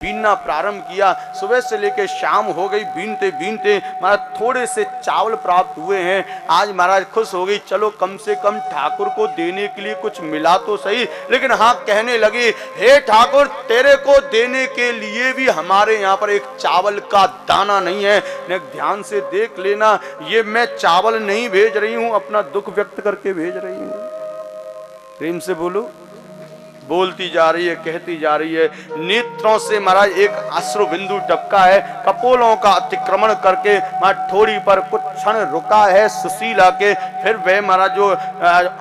बीनना प्रारंभ किया। सुबह से लेकर शाम हो गई, बीनते बीनते महाराज थोड़े से चावल प्राप्त हुए हैं। आज महाराज खुश हो गई, चलो कम से कम ठाकुर को देने के लिए कुछ मिला तो सही। लेकिन हाँ, कहने लगी, हे ठाकुर, तेरे को देने के लिए भी हमारे यहाँ पर एक चावल का दाना नहीं है। ने ध्यान से देख लेना, ये मैं चावल नहीं भेज रही हूँ, अपना दुख व्यक्त करके भेज रही हूँ। प्रेम से बोलो। बोलती जा रही है, कहती जा रही है, नेत्रों से महाराज एक अश्रु बिंदु टपका है। कपोलों का अतिक्रमण करके महाराज थोड़ी पर कुछ क्षण रुका है सुशीला के, फिर वह महाराज जो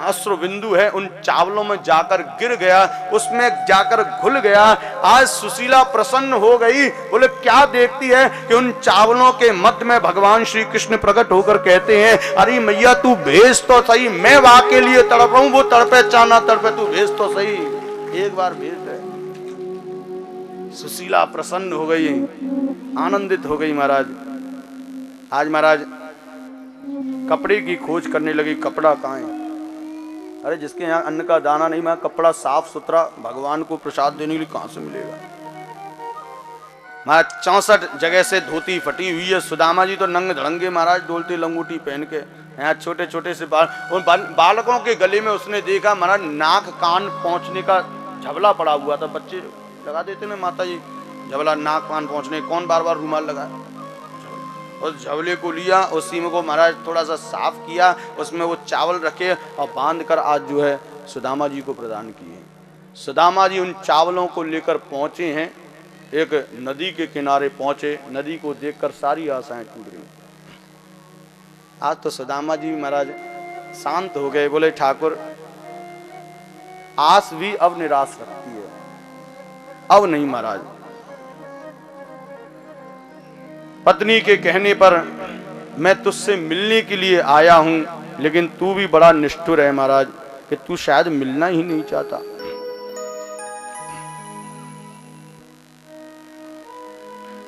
अश्रु बिंदु है उन चावलों में जाकर गिर गया, उसमें जाकर घुल गया। आज सुशीला प्रसन्न हो गई। बोले क्या देखती है कि उन चावलों के मध्य में भगवान श्री कृष्ण प्रकट होकर कहते हैं, अरे मैया तू भेज तो सही, मैं वहां के लिए तड़प रहा हूं, वो तड़पे चाना तड़पे, तू भेज तो सही, एक बार भेज दे। सुशीला प्रसन्न हो गई, आनंदित हो गई। महाराज आज महाराज कपड़े की खोज करने लगी, कपड़ा कहाँ है? अरे जिसके यहाँ अन्न का दाना नहीं, मैं कपड़ा साफ सुथरा भगवान को प्रसाद देने के लिए कहां से मिलेगा? महाराज 64 जगह से धोती फटी हुई है। सुदामा जी तो नंग धड़ंगे महाराज डोलते लंगोटी पहन के, यहाँ छोटे छोटे से बाल, उन बालकों के गले में उसने देखा महाराज नाक कान पहुंचने का झबला पड़ा हुआ था। बच्चे लगा देते ना माता जी झबला, नाक कान पहुंचने, कौन बार बार रुमाल लगाए? उस झबले को लिया, उसी में को महाराज थोड़ा सा साफ किया, उसमें वो चावल रखे और बांध कर आज जो है सुदामा जी को प्रदान किए। सुदामा जी उन चावलों को लेकर पहुंचे हैं, एक नदी के किनारे पहुंचे। नदी को देखकर सारी आशाएं टूट गई। आज तो सुदामा जी महाराज शांत हो गए। बोले ठाकुर, आस भी अब निराश रखती है, अब नहीं महाराज। पत्नी के कहने पर मैं तुझसे मिलने के लिए आया हूं, लेकिन तू भी बड़ा निष्ठुर है महाराज कि तू शायद मिलना ही नहीं चाहता।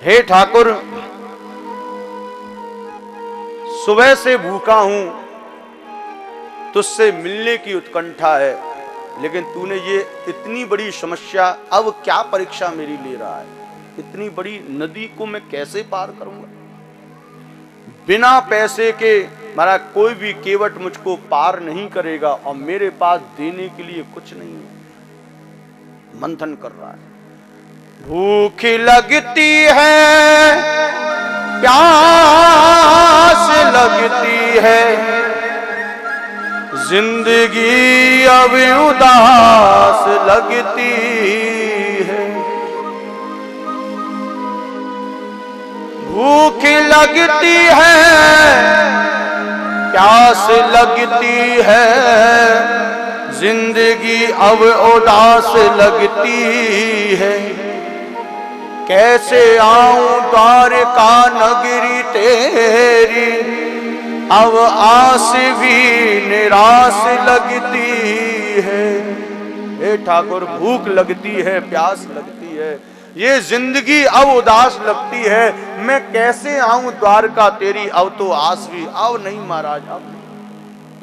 हे ठाकुर, सुबह से भूखा हूं, तुझसे मिलने की उत्कंठा है, लेकिन तूने ये इतनी बड़ी समस्या, अब क्या परीक्षा मेरी ले रहा है? इतनी बड़ी नदी को मैं कैसे पार करूंगा? बिना पैसे के महाराज कोई भी केवट मुझको पार नहीं करेगा, और मेरे पास देने के लिए कुछ नहीं है। मंथन कर रहा है। भूख लगती है, प्यास लगती है, जिंदगी अब उदास लगती है। भूख लगती है, प्यास लगती है, जिंदगी अब उदास लगती है। कैसे आऊं द्वारका नगरी तेरी, अब आस भी निराश लगती है। हे ठाकुर, भूख लगती है, प्यास लगती है, ये जिंदगी अब उदास लगती है। मैं कैसे आऊं द्वारका तेरी, अब तो आस भी, अब नहीं महाराज, अब नहीं।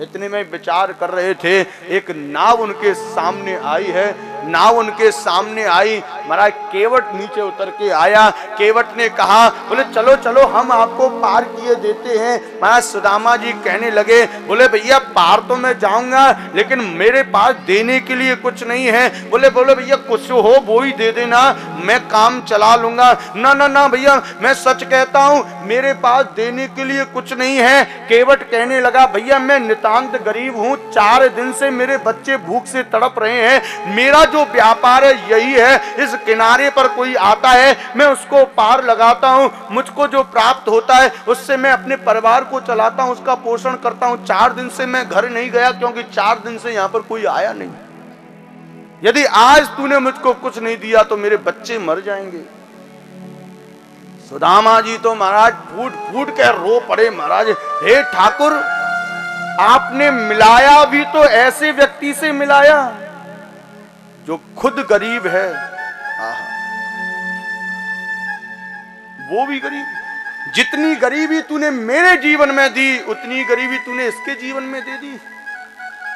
इतने में विचार कर रहे थे, एक नाव उनके सामने आई है। नाव उनके सामने आई, महाराज केवट नीचे उतर के आया। केवट ने कहा, बोले चलो चलो हम आपको पार किए देते हैं। महाराज सुदामा जी कहने लगे, बोले भैया पार तो मैं जाऊंगा, लेकिन मेरे पास देने के लिए कुछ नहीं है। बोले भैया कुछ हो वो ही दे देना, मैं काम चला लूंगा। ना ना ना भैया, मैं सच कहता हूँ, मेरे पास देने के लिए कुछ नहीं है। केवट कहने लगा, भैया मैं नितांत गरीब हूँ, 4 दिन से मेरे बच्चे भूख से तड़प रहे हैं, मेरा जो व्यापार है यही है। इस किनारे पर कोई आता है, मैं उसको पार लगाता हूं, मुझको जो प्राप्त होता है उससे मैं अपने परिवार को चलाता हूं, उसका पोषण करता हूं। 4 दिन से मैं घर नहीं गया, क्योंकि 4 दिन से यहां पर कोई आया नहीं। यदि आज तूने मुझको कुछ नहीं दिया तो मेरे बच्चे मर जाएंगे। सुदामा जी तो महाराज फूट फूट के रो पड़े। महाराज, हे ठाकुर, आपने मिलाया भी तो ऐसे व्यक्ति से मिलाया जो खुद गरीब है, वो भी गरीब। जितनी गरीबी तूने मेरे जीवन में दी, उतनी गरीबी तूने इसके जीवन में दे दी।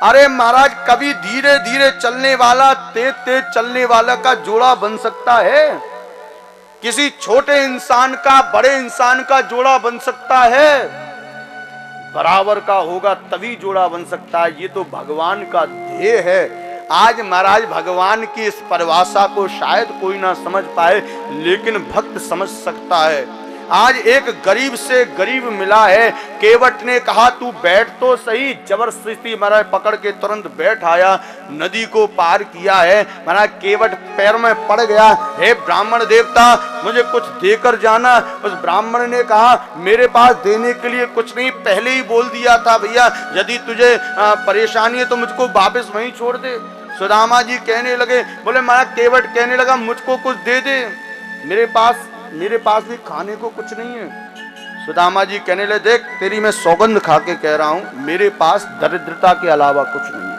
अरे महाराज, कभी धीरे धीरे चलने वाला तेज तेज चलने वाला का जोड़ा बन सकता है? किसी छोटे इंसान का बड़े इंसान का जोड़ा बन सकता है, बराबर का होगा तभी जोड़ा बन सकता है। ये तो भगवान का ध्येय है। आज महाराज भगवान की इस परिभाषा को शायद कोई ना समझ पाए, लेकिन भक्त समझ सकता है। आज एक गरीब से गरीब मिला है, केवट ने कहा तू बैठ तो सही, जबरदस्ती महाराज पकड़ के तुरंत बैठ आया, नदी को पार किया है। महाराज केवट पैर में पड़ गया, हे ब्राह्मण देवता मुझे कुछ देकर जाना। उस ब्राह्मण ने कहा मेरे पास देने के लिए कुछ नहीं, पहले ही बोल दिया था भैया यदि तुझे परेशानी है तो मुझको वापस वहीं छोड़ दे। सुदामा जी कहने लगे, बोले महाराज केवट कहने लगा मुझको कुछ दे दे, मेरे पास भी खाने को कुछ नहीं है। सुदामा जी कहने लगे देख तेरी मैं सौगंध खा के कह रहा हूं, मेरे पास दरिद्रता के अलावा कुछ नहीं है।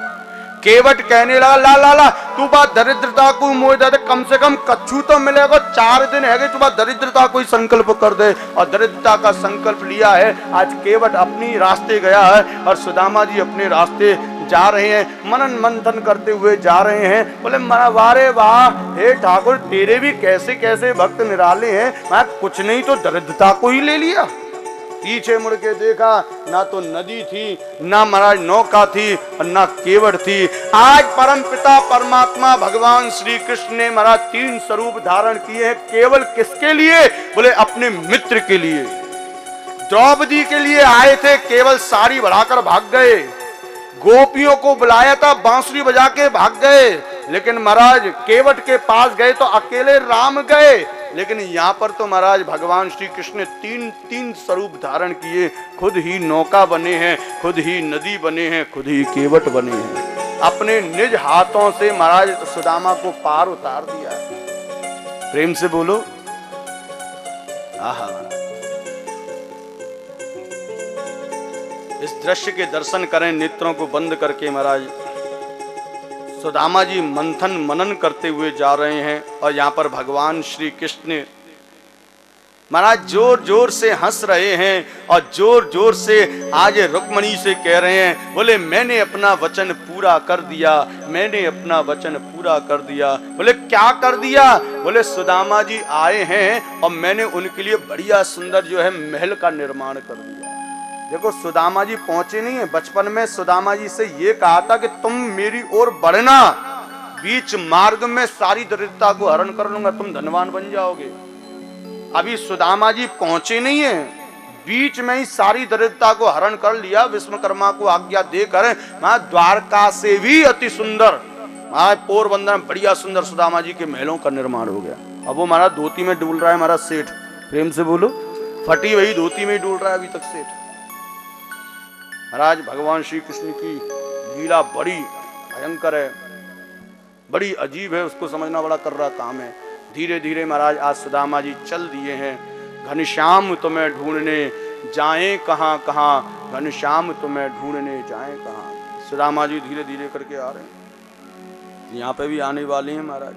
केवट कहने लगा ला ला ला तू बात दरिद्रता को मोह दे, कम से कम कच्छू तो मिलेगा, 4 दिन है तू बात दरिद्रता को संकल्प कर दे। और दरिद्रता का संकल्प लिया है। आज केवट अपनी रास्ते गया है और सुदामा जी अपने रास्ते जा रहे हैं, मनन मंथन करते हुए जा रहे हैं। बोले वारे वाह हे ठाकुर तेरे भी कैसे कैसे भक्त निराले हैं, मैं कुछ नहीं तो दरिद्रता को ही ले लिया। पीछे मुड़ के देखा, ना तो नदी थी, ना महाराज नौका थी और ना केवट थी। आज परम पिता परमात्मा भगवान श्री कृष्ण ने महाराज 3 स्वरूप धारण किए हैं। केवल किसके लिए? बोले अपने मित्र के लिए। द्रौपदी के लिए आए थे, केवल साड़ी बढ़ाकर भाग गए। गोपियों को बुलाया था, बांसुरी बजा के भाग गए। लेकिन महाराज केवट के पास गए तो अकेले राम गए। लेकिन यहाँ पर तो महाराज भगवान श्री कृष्ण ने 3 स्वरूप धारण किए। खुद ही नौका बने हैं, खुद ही नदी बने हैं, खुद ही केवट बने हैं। अपने निज हाथों से महाराज सुदामा को पार उतार दिया। प्रेम से बोलो आहा। इस दृश्य के दर्शन करें नेत्रों को बंद करके। महाराज सुदामा जी मंथन मनन करते हुए जा रहे हैं और यहाँ पर भगवान श्री कृष्ण महाराज जोर जोर से हंस रहे हैं और जोर जोर से आज रुक्मणी से कह रहे हैं, बोले मैंने अपना वचन पूरा कर दिया, मैंने अपना वचन पूरा कर दिया। बोले क्या कर दिया? बोले सुदामा जी आए हैं और मैंने उनके लिए बढ़िया सुंदर जो है महल का निर्माण कर दिया। देखो सुदामा जी पहुंचे नहीं है। बचपन में सुदामा जी से ये कहा था कि तुम मेरी ओर बढ़ना, बीच मार्ग में सारी दरिद्रता को हरण कर लूंगा, तुम धनवान बन जाओगे। अभी सुदामा जी पहुंचे नहीं है, बीच में ही सारी दरिद्रता को हरण कर लिया। विश्वकर्मा को आज्ञा देकर वहां द्वारका से भी अति सुंदर वहां पोरबंदर में बढ़िया सुंदर सुदामा जी के महलों का निर्माण हो गया। अब वो हमारा धोती में डूल रहा है हमारा सेठ। प्रेम से बोलो, फटी वही धोती में डूल रहा है अभी तक सेठ। महाराज भगवान श्री कृष्ण की लीला बड़ी भयंकर है, बड़ी अजीब है, उसको समझना बड़ा कर रहा काम है। धीरे धीरे महाराज आज सुदामा जी चल दिए हैं। घनश्याम तुम्हें ढूंढने जाएं कहां कहां, घनश्याम तुम्हें ढूंढने जाएं कहां। सुदामा जी धीरे धीरे करके आ रहे हैं, यहाँ पे भी आने वाले हैं महाराज।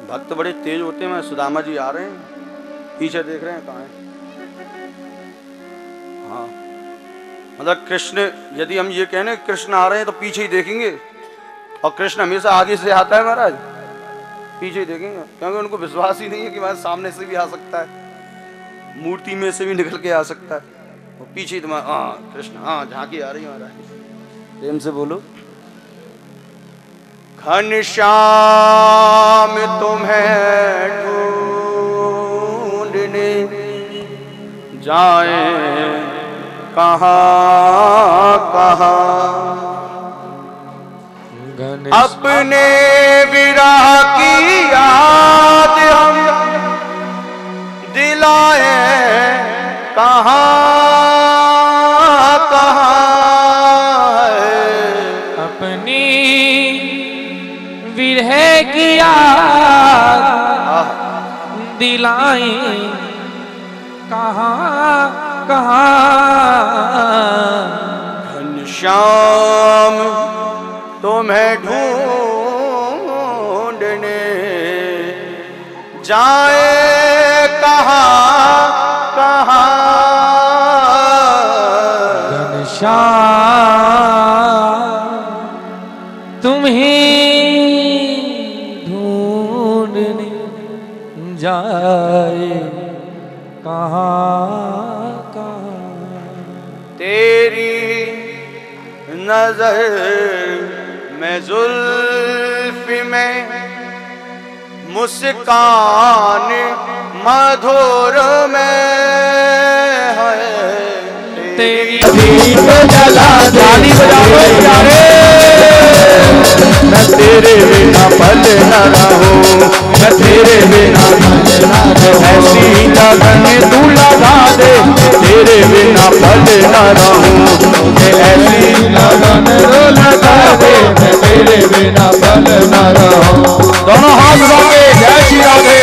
भक्त बड़े तेज होते हैं। सुदामा जी आ रहे हैं, पीछे देख रहे हैं कहाँ है। हाँ मतलब कृष्ण, यदि हम ये कहने कृष्ण आ रहे हैं तो पीछे ही देखेंगे, और कृष्ण हमेशा आगे से आता है महाराज, पीछे ही देखेंगे, क्योंकि उनको विश्वास ही नहीं है कि महाराज सामने से भी आ सकता है, मूर्ति में से भी निकल के आ सकता है। वो पीछे तुम्हारा हाँ कृष्ण हाँ झांकी आ रही है महाराज। प्रेम से बोलो, घनश्याम तुम्हें ढूंढने जाए कहां कहां, अपने विरह की याद हम दिलाए कहां कहां, अपनी विरह की याद दिलाए कहां कहां। घनश्याम तुम्हें ढूंढने जाए कहां कहां, घनश्याम तुम्हें ढूंढने ढूंढने जाए कहाँ कहाँ। तेरी नजर में जुल्फ में मुस्कान मधुर में है तेरी जला ताली बजाओ प्यारे। मैं तेरे बिना पल न रहूं, मैं तेरे बिना ऐसी लगन तू लगा दे। तेरे बिना पल न रहूं, ऐसी लगन तू लगा दे। मैं तेरे बिना पल न रहूं। दोनों हाथ उठाके जय श्री राधे।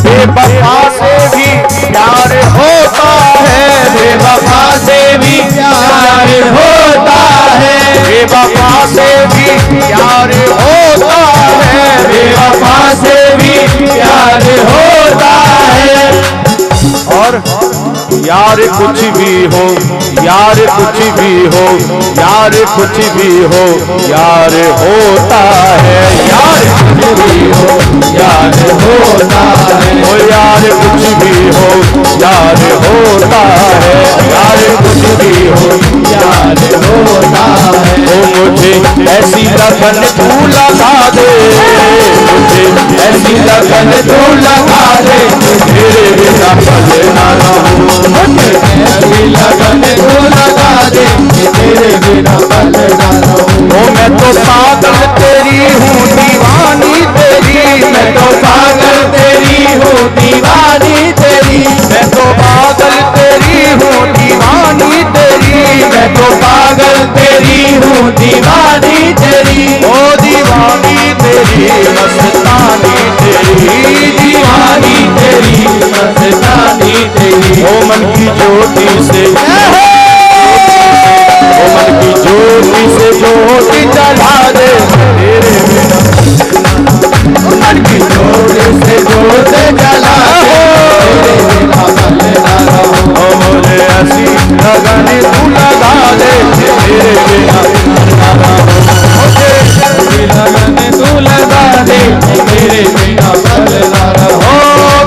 बेवफा से भी प्यार होता है, बेवफा से भी प्यार होता है, बेवफा से भी प्यार होता है, बेवफा से भी प्यार होता है। और यार कुछ भी हो, यार कुछ भी हो, यार कुछ भी हो, यार होता है। यार कुछ भी हो, यार होता है। ओ यार कुछ भी हो, यार होता है। यार कुछ भी हो, यार होता है। ओ मुझे ऐसी लगन तू लगा दे, मुझे ऐसी लगन तू लगा दे। तेरे बिना पल ना रहूं, मुझे ऐसी लगन तू लगा दे। तेरे बिना पल ना रहूं। ओ मैं तो पागल तेरी हूँ, दीवानी तेरी। मैं तो पागल तेरी हूँ, दीवानी तेरी। मैं तो पागल तेरी हूँ, दीवानी तेरी। मैं तो पागल तेरी हूँ, दीवानी तेरी। ओ दीवानी तेरी, मस्तानी तेरी। दीवानी तेरी, मस्तानी तेरी। ओ मन की ज्योति से, ओ मन की ज्योति से ज्योति जला दे। तेरे बिना मन की ज्योति से ज्योति जला दे। तेरे बिना पल ना रहूं। ओ मुझे ऐसी लगन तू लगा दे। तेरे बिना पल ना रहूं। मुझे ऐसी लगन तू लगा दे। तेरे बिना पल ना रहूं।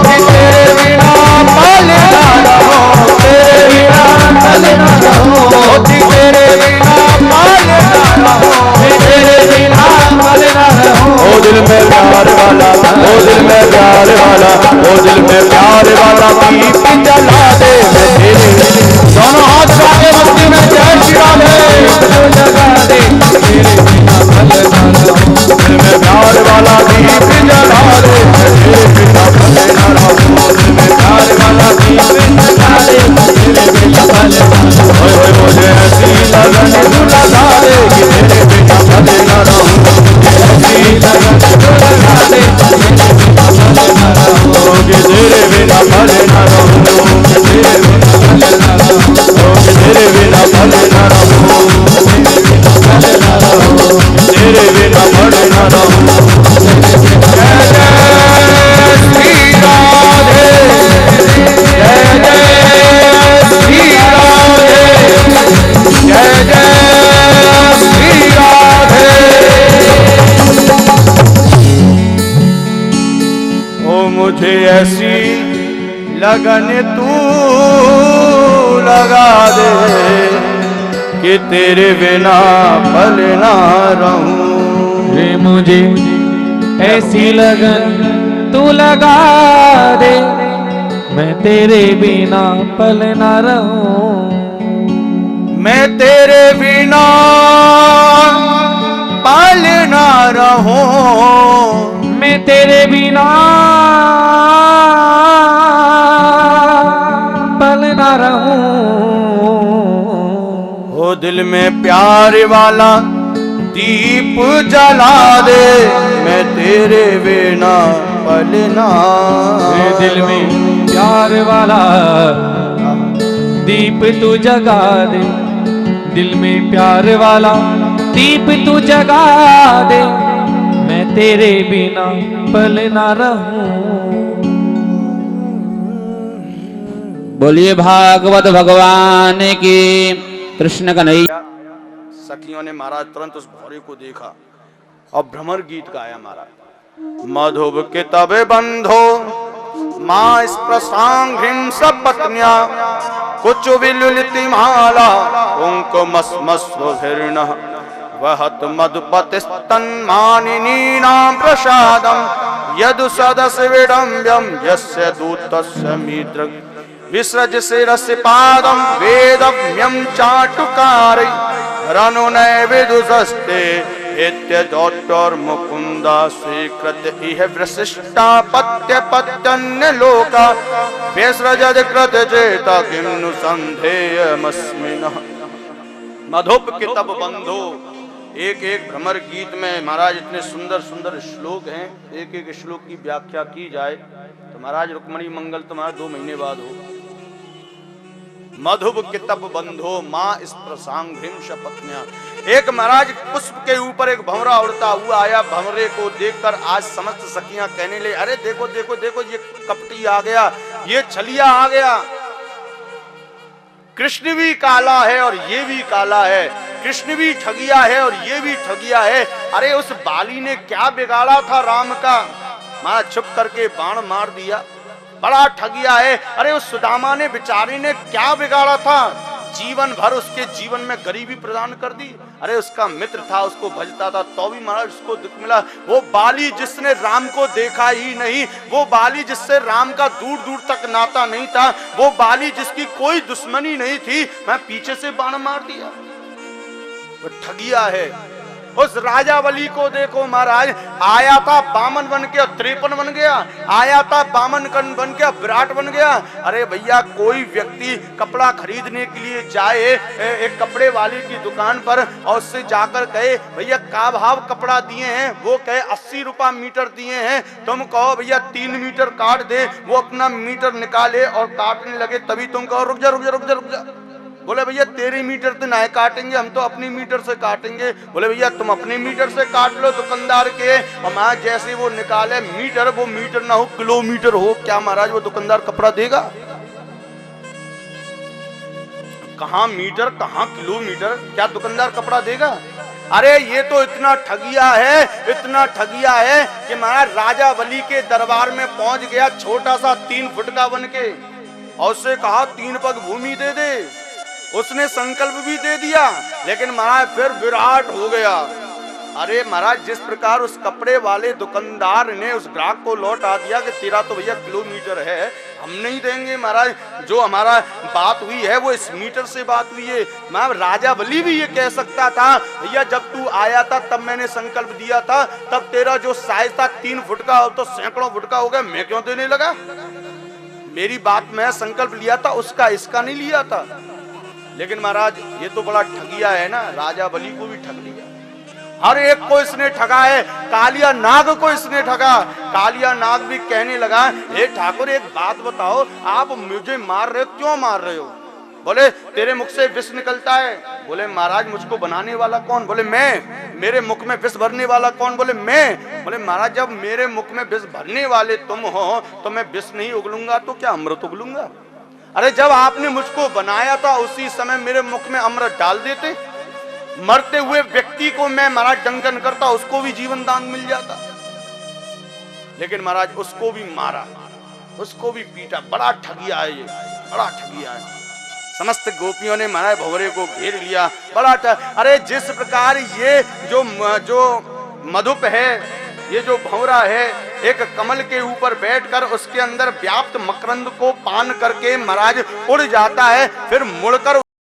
तेरे बिना पल ना रहूं। तेरे बिना पल ना रहूं। तेरे बिना पल ना रहूं। तेरे बिना पल ना रहूं। ओ दिल में प्यार वाला, ओ दिल में प्यार वाला, ओ दिल में प्यार वाला दीप जला दे। तेरे दोनों हाथ उठाके मस्ती में जय श्री राधे लगा दे। तेरे बिना पल ना रहूं। दिल में प्यार वाला दीप जला दे। तेरे बिना पल ना रहूं। दिल में प्यार वाला दीप जला दे। तेरे बिना पल ना रहूं। ओए मुझे ऐसी लगन तू लगा दे कि तेरे बिना पल ना रहूं। ऐसी लगन तू लगा दे। तेरे बिना पल ना रहूं। कि तेरे बिना पल ना रहूं। तेरे बिना पल ना रहूं। तेरे बिना पल ना रहूं। तेरे बिना पल ना रहूं। जय जय श्री राधे, जय जय श्री राधे, जय जय श्री राधे। ओ मुझे ऐसी लगन तू लगा दे कि तेरे बिना पल ना रहूं। वे मुझे ऐसी लगन तू लगा दे मैं तेरे बिना पल ना रहूं, मैं तेरे बिना पल ना रहूं, मैं तेरे बिना पल ना रहूं। ओ दिल में प्यार वाला दीप जला दे, मैं तेरे बिना पल ना मेरे दिल में प्यार वाला दीप तू जगा दे, दिल में प्यार वाला दीप तू जगा दे, मैं तेरे बिना पल ना रहूं। बोलिए भागवत भगवान की। कृष्ण कन्हैया। सखियों ने महाराज तुरंत उस भौरे को देखा और भ्रमर गीत गाया महाराज। मधुब के तबे बंधो माँ इस प्रसांघ्रिम सपत्न्या, कुछ विलुलिति माला उनको मस्मस्वभिर्न, वहत मधुपतिस्तन मानिनी नाम प्रसादम, यदु सदस विडम्ब्यम यस्य दूतस्य मित्र, विसृज शिरसि पादम वेदम्यम चाटुकारै, रनुनय विदुषस्ते इत्यदोत्तर मुकुंदा स्वीकृत इह वृशिष्टापत्य पत्यन्य लोका, विसृजद कृत चेता किम नु संधेयमस्मिनः। मधुप के तब बंधो। एक एक भ्रमर गीत में महाराज इतने सुंदर सुंदर श्लोक हैं, एक एक श्लोक की व्याख्या की जाए तो महाराज रुक्मणी मंगल तुम्हारा 2 महीने बाद हो। मधुब कितब बंधो माँ इस प्रसांघ्रिम शपथन्या। एक महाराज पुष्प के ऊपर एक भंवरा उड़ता हुआ आया। भंवरे को देखकर आज समस्त सखियां कहने ले, अरे देखो देखो देखो ये कपटी आ गया, ये छलिया आ गया। कृष्ण भी काला है और ये भी काला है, कृष्ण भी ठगिया है और ये भी ठगिया है। अरे उस बाली ने क्या बिगाड़ा था राम का, महाराज छुप करके बाण मार दिया, बड़ा ठगिया है। अरे उस सुदामा ने बेचारी ने क्या बिगाड़ा था, जीवन भर उसके जीवन में गरीबी प्रदान कर दी। अरे उसका मित्र था, उसको भजता था, तो भी महाराज उसको दुख मिला। वो बाली जिसने राम को देखा ही नहीं, वो बाली जिससे राम का दूर दूर तक नाता नहीं था, वो बाली जिसकी कोई दुश्मनी नहीं थी, मैं पीछे से बाण मार दिया, वो ठगिया है। उस राजावली को देखो महाराज, आया था बामन बन के 53 बन गया, आया था बामन बन के विराट बन गया। अरे भैया कोई व्यक्ति कपड़ा खरीदने के लिए जाए एक कपड़े वाले की दुकान पर और उससे जाकर कहे भैया का भाव कपड़ा दिए हैं, वो कहे 80 रुपया मीटर दिए हैं, तुम कहो भैया 3 मीटर काट दे, वो अपना मीटर निकाले और काटने लगे, तभी तुम कहो रुक जा रुक जा रुक जा रुक जा। बोले भैया तेरी मीटर तो नहीं काटेंगे, हम तो अपनी मीटर से काटेंगे। बोले भैया तुम अपनी मीटर से काट लो दुकानदार के, और मैं जैसे वो निकाले मीटर, वो मीटर ना हो किलोमीटर हो, क्या महाराज वो दुकानदार कपड़ा देगा? कहाँ मीटर कहाँ किलोमीटर, क्या दुकानदार कपड़ा देगा? अरे ये तो इतना ठगिया है, इतना ठगिया है कि महाराज राजा बलि के दरबार में पहुंच गया, छोटा सा 3 फुट का बन के, और उससे कहा 3 पग भूमि दे दे। उसने संकल्प भी दे दिया, लेकिन महाराज फिर विराट हो गया। अरे महाराज जिस प्रकार उस कपड़े वाले दुकानदार ने उस ग्राहक को लौटा दिया कि तेरा तो भैया किलोमीटर है, हम नहीं देंगे महाराज, जो हमारा बात हुई है वो इस मीटर से बात हुई है। महाराज राजा बलि भी ये कह सकता था भैया जब तू आया था तब मैंने संकल्प दिया था, तब तेरा जो साइज था 3 फुट का तो सैकड़ों फुट का हो गया, मैं क्यों देने लगा? मेरी बात में संकल्प लिया था उसका, इसका नहीं लिया था। लेकिन महाराज ये तो बड़ा ठगिया है ना, राजा बलि को भी ठग लिया, हर एक को इसने ठगा है। कालिया नाग को इसने ठगा। कालिया नाग भी कहने लगा, हे ठाकुर एक बात बताओ, आप मुझे मार रहे हो, क्यों मार रहे हो? बोले तेरे मुख से विष निकलता है। बोले महाराज मुझको बनाने वाला कौन? बोले मैं। मेरे मुख में विष भरने वाला कौन? बोले मैं। बोले महाराज जब मेरे मुख में विष भरने वाले तुम हो तो मैं विष नहीं उगलूंगा तो क्या अमृत उगलूंगा? अरे जब आपने मुझको बनाया था उसी समय मेरे मुख में अमृत डाल देते, मरते हुए व्यक्ति को मैं महाराज दंडन करता, उसको भी जीवन दान मिल जाता। लेकिन महाराज उसको भी मारा, उसको भी पीटा, बड़ा ठगिया है ये, बड़ा ठगिया है। समस्त गोपियों ने महाराज भंवरे को घेर लिया, बड़ा अरे जिस प्रकार ये जो मधुप है, ये जो भंवरा है, एक कमल के ऊपर बैठकर उसके अंदर व्याप्त मकरंद को पान करके महाराज उड़ जाता है, फिर मुड़कर